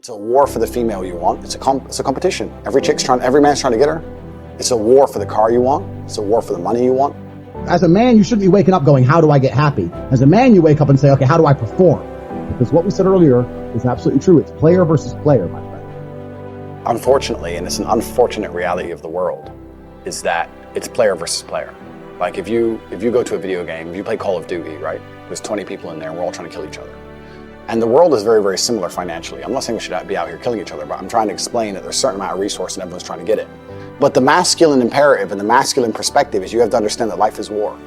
It's a war for the female you want. It's a competition. Every man's trying to get her. It's a war for the car you want. It's a war for the money you want. As a man, you shouldn't be waking up going, how do I get happy? As a man, you wake up and say, okay, how do I perform? Because what we said earlier is absolutely true. It's player versus player, my friend. Unfortunately, and it's an unfortunate reality of the world, is that it's player versus player. Like if you go to a video game, if you play Call of Duty, right? There's 20 people in there and we're all trying to kill each other. And the world is very, very similar financially. I'm not saying we should be out here killing each other, but I'm trying to explain that there's a certain amount of resource and everyone's trying to get it. But the masculine imperative and the masculine perspective is you have to understand that life is war.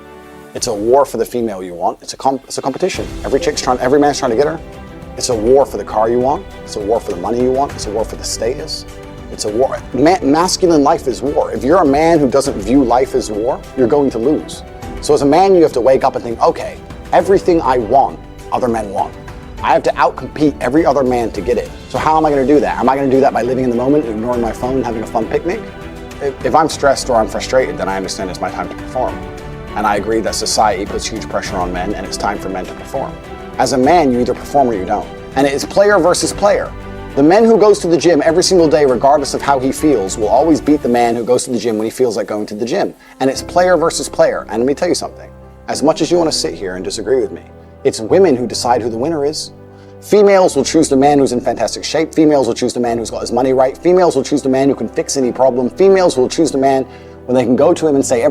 It's a war for the female you want. It's a competition. Every man's trying to get her. It's a war for the car you want. It's a war for the money you want. It's a war for the status. It's a war. Masculine life is war. If you're a man who doesn't view life as war, you're going to lose. So as a man, you have to wake up and think, okay, everything I want, other men want. I have to outcompete every other man to get it. So how am I going to do that? Am I going to do that by living in the moment, ignoring my phone, having a fun picnic? If I'm stressed or I'm frustrated, then I understand it's my time to perform. And I agree that society puts huge pressure on men and it's time for men to perform. As a man, you either perform or you don't. And it is player versus player. The man who goes to the gym every single day, regardless of how he feels, will always beat the man who goes to the gym when he feels like going to the gym. And it's player versus player. And let me tell you something. As much as you want to sit here and disagree with me, it's women who decide who the winner is. Females will choose the man who's in fantastic shape. Females will choose the man who's got his money right. Females will choose the man who can fix any problem. Females will choose the man when they can go to him and say,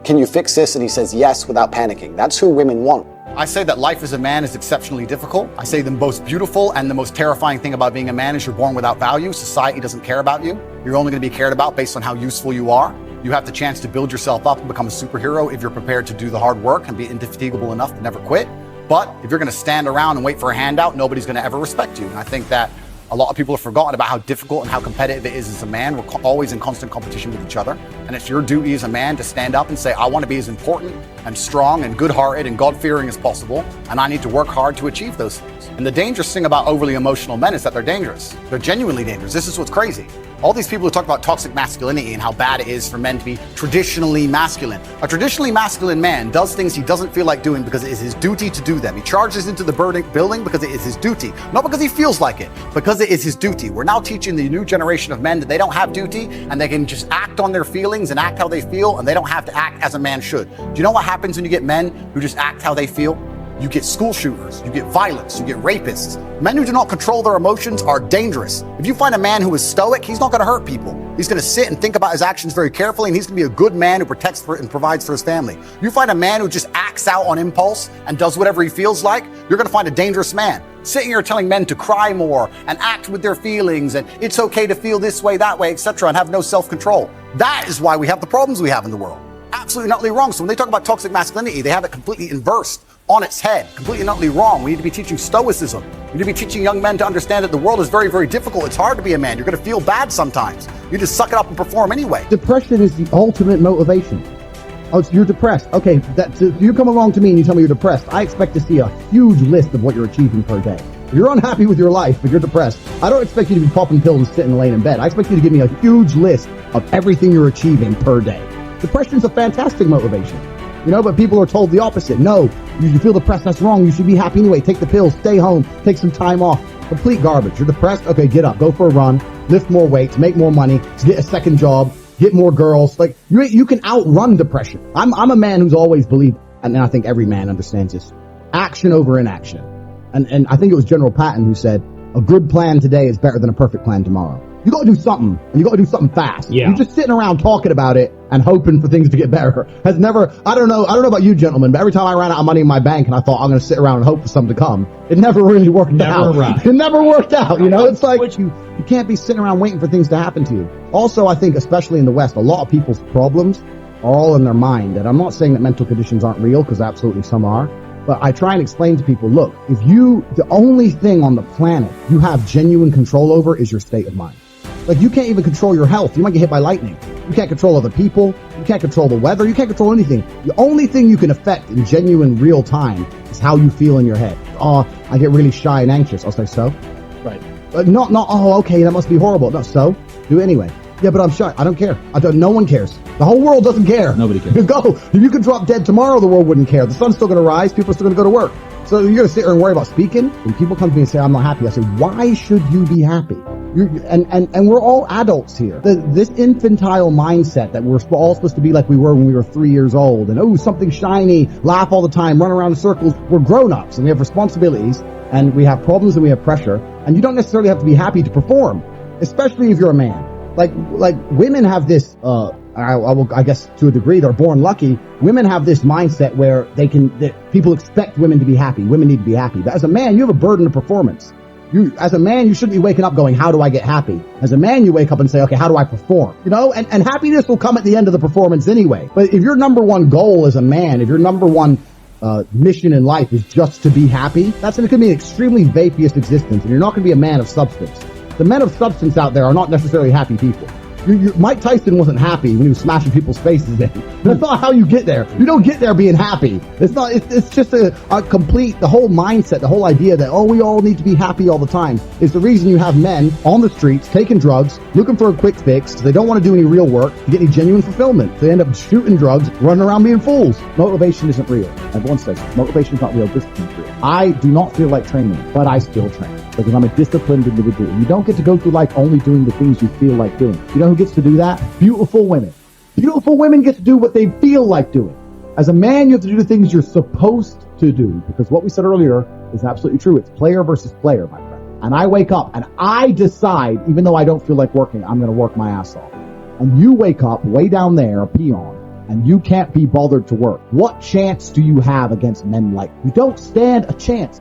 can you fix this? And he says yes without panicking. That's who women want. I say that life as a man is exceptionally difficult. I say the most beautiful and the most terrifying thing about being a man is you're born without value. Society doesn't care about you. You're only going to be cared about based on how useful you are. You have the chance to build yourself up and become a superhero if you're prepared to do the hard work and be indefatigable enough to never quit. But if you're going to stand around and wait for a handout, nobody's going to ever respect you. And I think that a lot of people have forgotten about how difficult and how competitive it is as a man. We're always in constant competition with each other. And it's your duty as a man to stand up and say, I want to be as important and strong and good-hearted and God-fearing as possible. And I need to work hard to achieve those things. And the dangerous thing about overly emotional men is that they're dangerous. They're genuinely dangerous. This is what's crazy. All these people who talk about toxic masculinity and how bad it is for men to be traditionally masculine. A traditionally masculine man does things he doesn't feel like doing because it is his duty to do them. He charges into the building because it is his duty. Not because he feels like it, because it is his duty. We're now teaching the new generation of men that they don't have duty and they can just act on their feelings and act how they feel and they don't have to act as a man should. Do you know what happens when you get men who just act how they feel? You get school shooters, you get violence, you get rapists. Men who do not control their emotions are dangerous. If you find a man who is stoic, he's not going to hurt people. He's going to sit and think about his actions very carefully, and he's going to be a good man who protects and provides for his family. You find a man who just acts out on impulse and does whatever he feels like, you're going to find a dangerous man. Sitting here telling men to cry more and act with their feelings and it's okay to feel this way, that way, etc., and have no self-control. That is why we have the problems we have in the world. Absolutely and utterly wrong. So when they talk about toxic masculinity, they have it completely inversed on its head, completely and utterly wrong. We need to be teaching stoicism. We need to be teaching young men to understand that the world is very, very difficult. It's hard to be a man. You're going to feel bad sometimes. You just suck it up and perform anyway. Depression is the ultimate motivation. Oh, so you're depressed. Okay, so you come along to me and you tell me you're depressed. I expect to see a huge list of what you're achieving per day. If you're unhappy with your life, but you're depressed, I don't expect you to be popping pills and sitting laying in bed. I expect you to give me a huge list of everything you're achieving per day. Depression's a fantastic motivation. You know, but people are told the opposite. No, you feel depressed, that's wrong. You should be happy anyway. Take the pills, stay home, take some time off. Complete garbage. You're depressed? Okay, get up, go for a run, lift more weights, make more money, get a second job, get more girls. Like, you can outrun depression. I'm a man who's always believed, and I think every man understands this, action over inaction. And I think it was General Patton who said, a good plan today is better than a perfect plan tomorrow. You got to do something, and you got to do something fast. Yeah. You're just sitting around talking about it and hoping for things to get better. Has never, I don't know about you gentlemen, but every time I ran out of money in my bank and I thought I'm going to sit around and hope for something to come, it never really worked out. Right. It never worked out. You know, it's like you can't be sitting around waiting for things to happen to you. Also, I think, especially in the West, a lot of people's problems are all in their mind. And I'm not saying that mental conditions aren't real, because absolutely some are. But I try and explain to people, look, the only thing on the planet you have genuine control over is your state of mind. Like, you can't even control your health. You might get hit by lightning. You can't control other people. You can't control the weather. You can't control anything. The only thing you can affect in genuine real time is how you feel in your head. Oh, I get really shy and anxious. I'll say, so? Right. But not, oh, okay, that must be horrible. No, so? Do it anyway. Yeah, but I'm shy. I don't care. No one cares. The whole world doesn't care. Nobody cares. Go. If you could drop dead tomorrow, the world wouldn't care. The sun's still going to rise. People are still going to go to work. So you're gonna sit there and worry about speaking? When people come to me and say, I'm not happy, I say, why should you be happy? And we're all adults here. This infantile mindset that we're all supposed to be like we were when we were 3 years old, and oh, something shiny, laugh all the time, run around in circles. We're grown-ups and we have responsibilities and we have problems and we have pressure, and you don't necessarily have to be happy to perform, especially if you're a man. Like women have this, I guess to a degree, they're born lucky. Women have this mindset where that people expect women to be happy. Women need to be happy. But as a man, you have a burden of performance. As a man, you shouldn't be waking up going, how do I get happy? As a man, you wake up and say, okay, how do I perform? You know, and happiness will come at the end of the performance anyway. But if your number one goal as a man, if your number one mission in life is just to be happy, that's going to be an extremely vaporous existence, and you're not going to be a man of substance. The men of substance out there are not necessarily happy people. Mike Tyson wasn't happy when he was smashing people's faces in. That's not how you get there. You don't get there being happy. It's just a complete, the whole mindset, the whole idea that, oh, we all need to be happy all the time is the reason you have men on the streets taking drugs, looking for a quick fix. They don't want to do any real work to get any genuine fulfillment. They end up shooting drugs, running around being fools. Motivation isn't real. Everyone says motivation is not real. Discipline is real. I do not feel like training, but I still train because I'm a disciplined individual. You don't get to go through life only doing the things you feel like doing. You know who gets to do that? Beautiful women. Beautiful women get to do what they feel like doing. As a man, you have to do the things you're supposed to do, because what we said earlier is absolutely true. It's player versus player, my friend. And I wake up and I decide, even though I don't feel like working, I'm going to work my ass off. And you wake up way down there, a peon, and you can't be bothered to work. What chance do you have against men like you? You don't stand a chance.